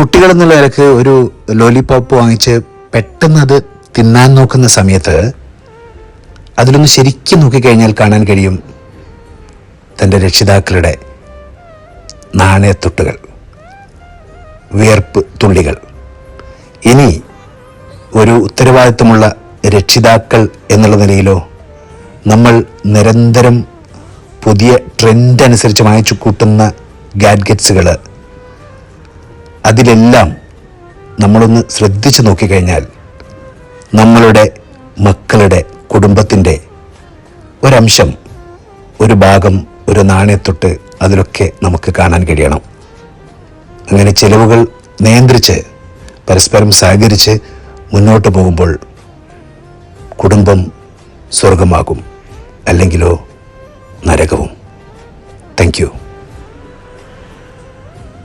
കുട്ടികളെന്നുള്ള നിലക്ക് ഒരു ലോലിപോപ്പ് വാങ്ങിച്ച് പെട്ടെന്ന് അത് തിന്നാൻ നോക്കുന്ന സമയത്ത് അതിലൊന്ന് ശരിക്കും നോക്കിക്കഴിഞ്ഞാൽ കാണാൻ കഴിയും തൻ്റെ രക്ഷിതാക്കളുടെ നാണയത്തുട്ടുകൾ, വിയർപ്പ് തുള്ളികൾ. ഇനി ഒരു ഉത്തരവാദിത്വമുള്ള രക്ഷിതാക്കൾ എന്നുള്ള നിലയിലോ നമ്മൾ നിരന്തരം പുതിയ ട്രെൻഡ് അനുസരിച്ച് വാങ്ങിച്ചു കൂട്ടുന്ന ഗാഡ്ഗറ്റ്സുകൾ, അതിലെല്ലാം നമ്മളൊന്ന് ശ്രദ്ധിച്ചു നോക്കിക്കഴിഞ്ഞാൽ നമ്മളുടെ മക്കളുടെ കുടുംബത്തിൻ്റെ ഒരംശം, ഒരു ഭാഗം, ഒരു നാണയത്തൊട്ട് അതിലൊക്കെ നമുക്ക് കാണാൻ കഴിയണം. അങ്ങനെ ചിലവുകൾ നിയന്ത്രിച്ച് പരസ്പരം സഹകരിച്ച് മുന്നോട്ട് പോകുമ്പോൾ കുടുംബം സ്വർഗമാകും, അല്ലെങ്കിലോ നരകവും. Thank you.